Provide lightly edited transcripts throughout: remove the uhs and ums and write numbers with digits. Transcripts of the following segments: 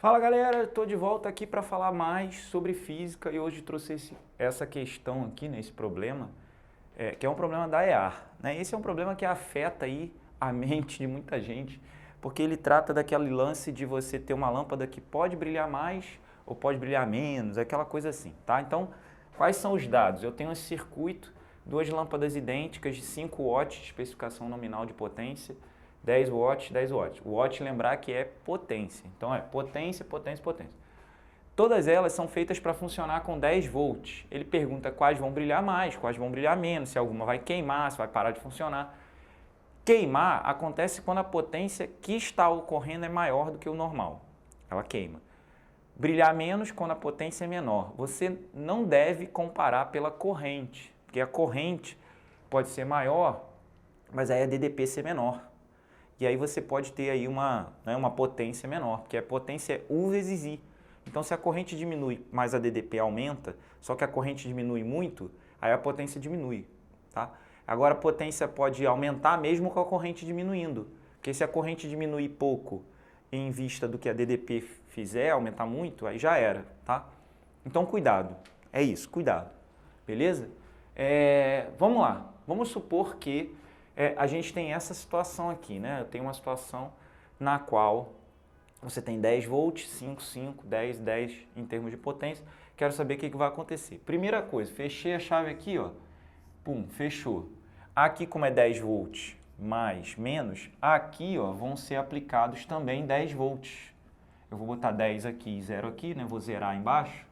Fala galera, estou de volta aqui para falar mais sobre física e hoje trouxe essa questão aqui, esse problema, que é um problema da EAR. Né? Esse é um problema que afeta aí a mente de muita gente, porque ele trata daquele lance de você ter uma lâmpada que pode brilhar mais ou pode brilhar menos, aquela coisa assim, tá? Então, quais são os dados? Eu tenho esse circuito, duas lâmpadas idênticas de 5 watts de especificação nominal de potência, 10 watts, 10 watts. O watt, lembrar que é potência. Então, é potência, potência, potência. Todas elas são feitas para funcionar com 10 volts. Ele pergunta quais vão brilhar mais, quais vão brilhar menos, se alguma vai queimar, se vai parar de funcionar. Queimar acontece quando a potência que está ocorrendo é maior do que o normal. Ela queima. Brilhar menos quando a potência é menor. Você não deve comparar pela corrente, porque a corrente pode ser maior, mas aí a DDP ser menor. E aí você pode ter aí uma potência menor, porque a potência é U vezes I. Então se a corrente diminui, mas a DDP aumenta, só que a corrente diminui muito, aí a potência diminui. Tá? Agora a potência pode aumentar mesmo com a corrente diminuindo, porque se a corrente diminuir pouco em vista do que a DDP fizer, aumentar muito, aí já era. Tá? Então cuidado, é isso, cuidado. Beleza? Vamos lá, vamos supor que a gente tem essa situação aqui, né? Eu tenho uma situação na qual você tem 10 volts, 5, 5, 10, 10 em termos de potência. Quero saber o que vai acontecer. Primeira coisa, fechei a chave aqui, ó. Pum, fechou. Aqui, como é 10 volts mais, menos, aqui, ó, vão ser aplicados também 10 volts. Eu vou botar 10 aqui e 0 aqui, né? Vou zerar embaixo.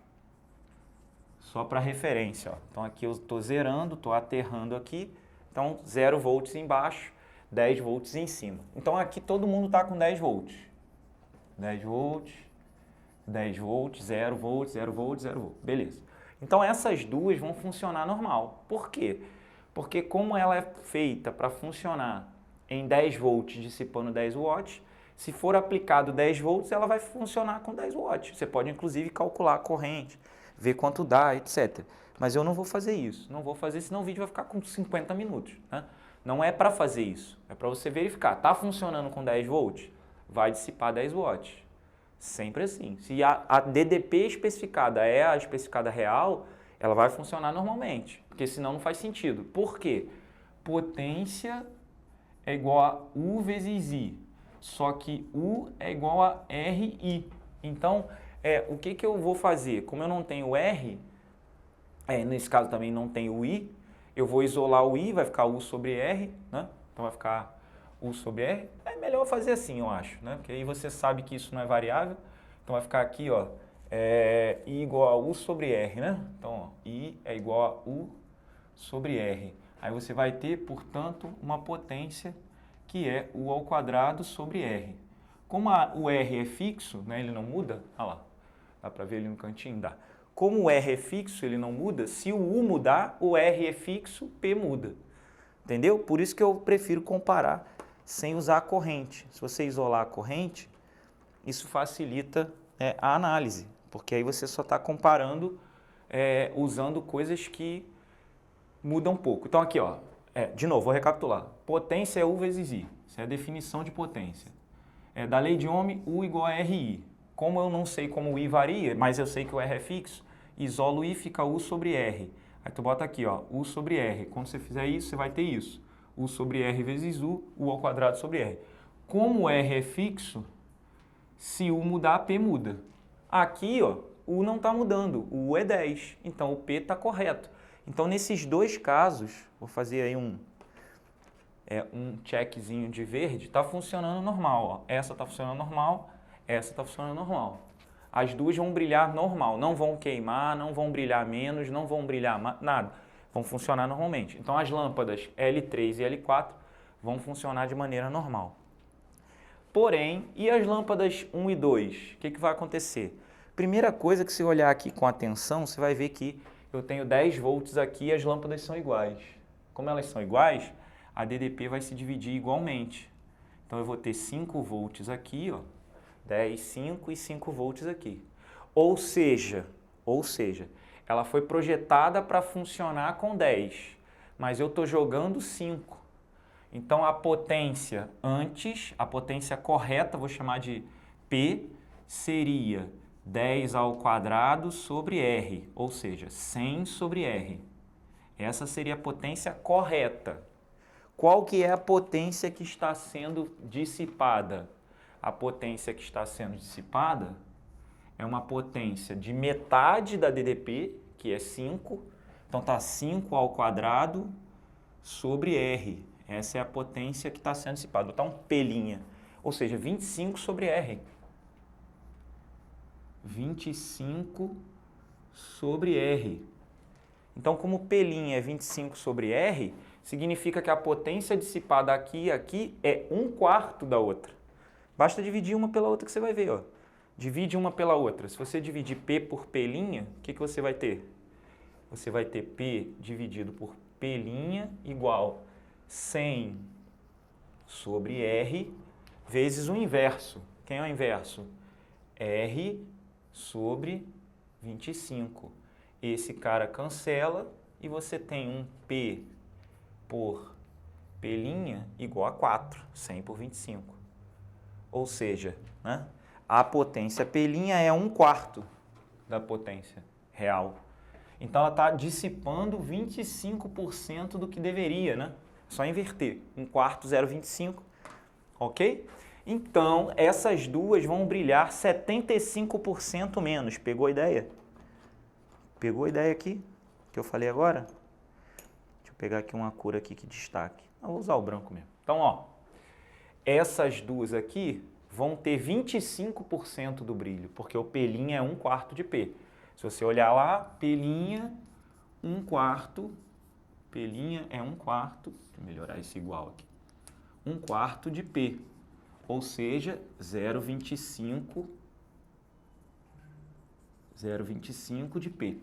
Só para referência, ó. Então aqui eu estou zerando, estou aterrando aqui. Então, 0 volts embaixo, 10 volts em cima. Então, aqui todo mundo está com 10 volts. 10 volts, 10 volts, 0 volts, 0 volts, 0 volts. Beleza. Então, essas duas vão funcionar normal. Por quê? Porque como ela é feita para funcionar em 10 volts dissipando 10 watts, se for aplicado 10 volts, ela vai funcionar com 10 watts. Você pode, inclusive, calcular a corrente, ver quanto dá, etc. Mas eu não vou fazer isso, não vou fazer, senão o vídeo vai ficar com 50 minutos. Né? Não é para fazer isso, é para você verificar. Está funcionando com 10 volts? Vai dissipar 10 watts. Sempre assim. Se a DDP especificada é a especificada real, ela vai funcionar normalmente, porque senão não faz sentido. Por quê? Potência é igual a U vezes I, só que U é igual a RI. Então, o que eu vou fazer? Como eu não tenho R, nesse caso também não tem o I, eu vou isolar o I, vai ficar U sobre R, né? Então vai ficar U sobre R. É melhor fazer assim, eu acho, né? Porque aí você sabe que isso não é variável. Então vai ficar aqui, ó, I igual a U sobre R, né? Então, ó, I é igual a U sobre R. Aí você vai ter, portanto, uma potência que é U ao quadrado sobre R. Como o R é fixo, né? Ele não muda, olha lá, dá para ver ele no cantinho? Dá. Como o R é fixo, ele não muda, se o U mudar, o R é fixo, P muda. Entendeu? Por isso que eu prefiro comparar sem usar a corrente. Se você isolar a corrente, isso facilita a análise, porque aí você só está comparando usando coisas que mudam um pouco. Então aqui, ó, de novo, vou recapitular. Potência é U vezes I, isso é a definição de potência. Da lei de Ohm, U igual a RI. Como eu não sei como o I varia, mas eu sei que o R é fixo, isolo o I, fica U sobre R. Aí tu bota aqui, ó, U sobre R. Quando você fizer isso, você vai ter isso. U sobre R vezes U ao quadrado sobre R. Como o R é fixo, se U mudar, P muda. Aqui, ó, U não está mudando, o U é 10, então o P está correto. Então, nesses dois casos, vou fazer aí um checkzinho de verde, está funcionando normal. Ó. Essa está funcionando normal, essa está funcionando normal. As duas vão brilhar normal, não vão queimar, não vão brilhar menos, não vão brilhar nada. Vão funcionar normalmente. Então, as lâmpadas L3 e L4 vão funcionar de maneira normal. Porém, e as lâmpadas 1 e 2? O que vai acontecer? Primeira coisa que se olhar aqui com atenção, você vai ver que eu tenho 10 volts aqui e as lâmpadas são iguais. Como elas são iguais, a DDP vai se dividir igualmente. Então, eu vou ter 5 volts aqui, ó, 10, 5 e 5 volts aqui. Ou seja, ela foi projetada para funcionar com 10, mas eu estou jogando 5. Então, a potência antes, a potência correta, vou chamar de P, seria 10 ao quadrado sobre R, ou seja, 100 sobre R. Essa seria a potência correta. Qual que é a potência que está sendo dissipada? A potência que está sendo dissipada é uma potência de metade da DDP, que é 5. Então, está 5 ao quadrado sobre R. Essa é a potência que está sendo dissipada. Vou botar um P', ou seja, 25 sobre R. 25 sobre R. Então, como P' é 25 sobre R, significa que a potência dissipada aqui e aqui é 1/4 da outra. Basta dividir uma pela outra que você vai ver, ó. Divide uma pela outra. Se você dividir P por P', o que você vai ter? Você vai ter P dividido por P' igual 100 sobre R vezes o inverso. Quem é o inverso? R sobre 25. Esse cara cancela e você tem um P por P' igual a 4, 100 por 25. Ou seja, né, a potência P' é 1/4 da potência real. Então, ela está dissipando 25% do que deveria, né? Só inverter. 1/4, 0,25, ok? Então, essas duas vão brilhar 75% menos. Pegou a ideia? Pegou a ideia aqui, que eu falei agora? Deixa eu pegar aqui uma cor aqui que destaque. Eu vou usar o branco mesmo. Então, ó, essas duas aqui vão ter 25% do brilho, porque o P' é 1/4 de P. Se você olhar lá, P', 1/4, P' é 1/4, deixa eu melhorar esse igual aqui, 1/4 de P, ou seja, 0,25 de P.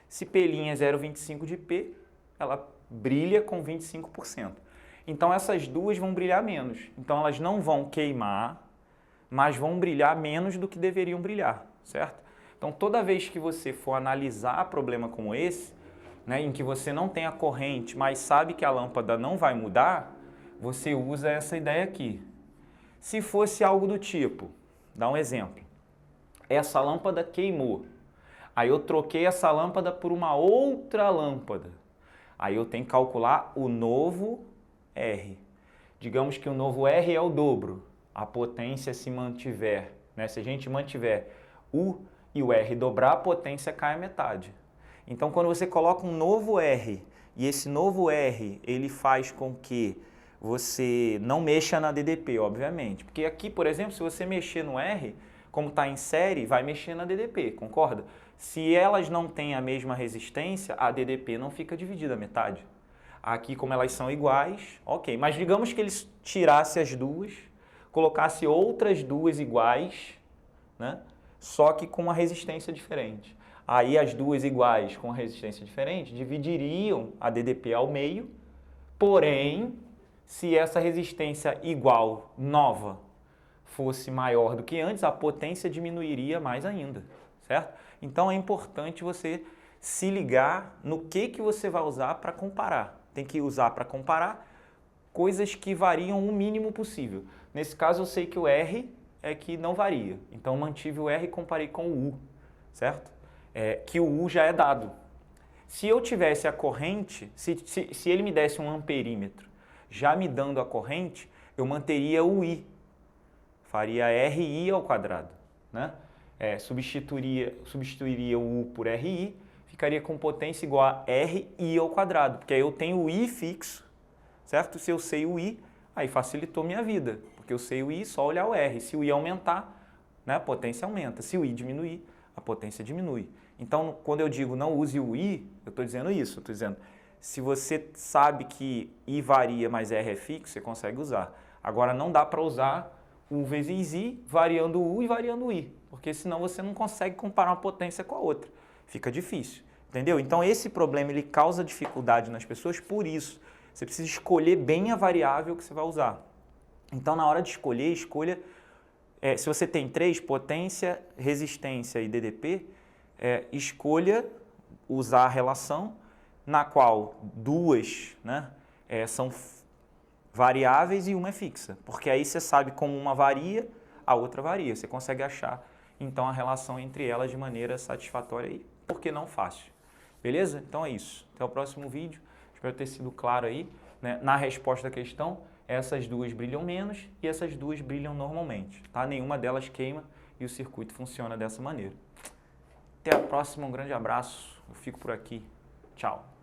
Se P' é 0,25 de P, ela brilha com 25%. Então, essas duas vão brilhar menos. Então, elas não vão queimar, mas vão brilhar menos do que deveriam brilhar, certo? Então, toda vez que você for analisar problema como esse, né, em que você não tem a corrente, mas sabe que a lâmpada não vai mudar, você usa essa ideia aqui. Se fosse algo do tipo, dá um exemplo, essa lâmpada queimou, aí eu troquei essa lâmpada por uma outra lâmpada, aí eu tenho que calcular o novo R. Digamos que o novo R é o dobro, a potência se mantiver, né? Se a gente mantiver U e o R dobrar, a potência cai a metade. Então, quando você coloca um novo R, e esse novo R, ele faz com que você não mexa na DDP, obviamente. Porque aqui, por exemplo, se você mexer no R, como está em série, vai mexer na DDP, concorda? Se elas não têm a mesma resistência, a DDP não fica dividida à metade. Aqui, como elas são iguais, ok. Mas digamos que eles tirassem as duas, colocassem outras duas iguais, né? Só que com uma resistência diferente. Aí as duas iguais com resistência diferente dividiriam a DDP ao meio, porém, se essa resistência igual, nova, fosse maior do que antes, a potência diminuiria mais ainda, certo? Então é importante você se ligar no que você vai usar para comparar. Tem que usar para comparar coisas que variam o mínimo possível. Nesse caso eu sei que o R é que não varia, então mantive o R e comparei com o U, certo? Que o U já é dado. Se eu tivesse a corrente, se ele me desse um amperímetro, já me dando a corrente, eu manteria o I, faria RI ao quadrado, né? Substituiria o U por RI, ficaria com potência igual a RI ao quadrado, porque aí eu tenho o I fixo, certo? Se eu sei o I, aí facilitou minha vida, porque eu sei o I, só olhar o R. Se o I aumentar, né, a potência aumenta. Se o I diminuir, a potência diminui. Então, quando eu digo não use o I, eu estou dizendo isso. Eu estou dizendo, se você sabe que I varia, mas R é fixo, você consegue usar. Agora, não dá para usar U vezes I, variando o U e variando o I, porque senão você não consegue comparar uma potência com a outra. Fica difícil, entendeu? Então, esse problema ele causa dificuldade nas pessoas por isso. Você precisa escolher bem a variável que você vai usar. Então, na hora de escolher, se você tem 3, potência, resistência e DDP, escolha usar a relação na qual 2, né, são variáveis e uma é fixa. Porque aí você sabe como uma varia, a outra varia. Você consegue achar, então, a relação entre elas de maneira satisfatória e, por que não, fácil. Beleza? Então é isso. Até o próximo vídeo. Espero ter sido claro aí, né? Na resposta da questão, essas duas brilham menos e essas duas brilham normalmente, tá? Nenhuma delas queima e o circuito funciona dessa maneira. Até a próxima, um grande abraço. Eu fico por aqui. Tchau.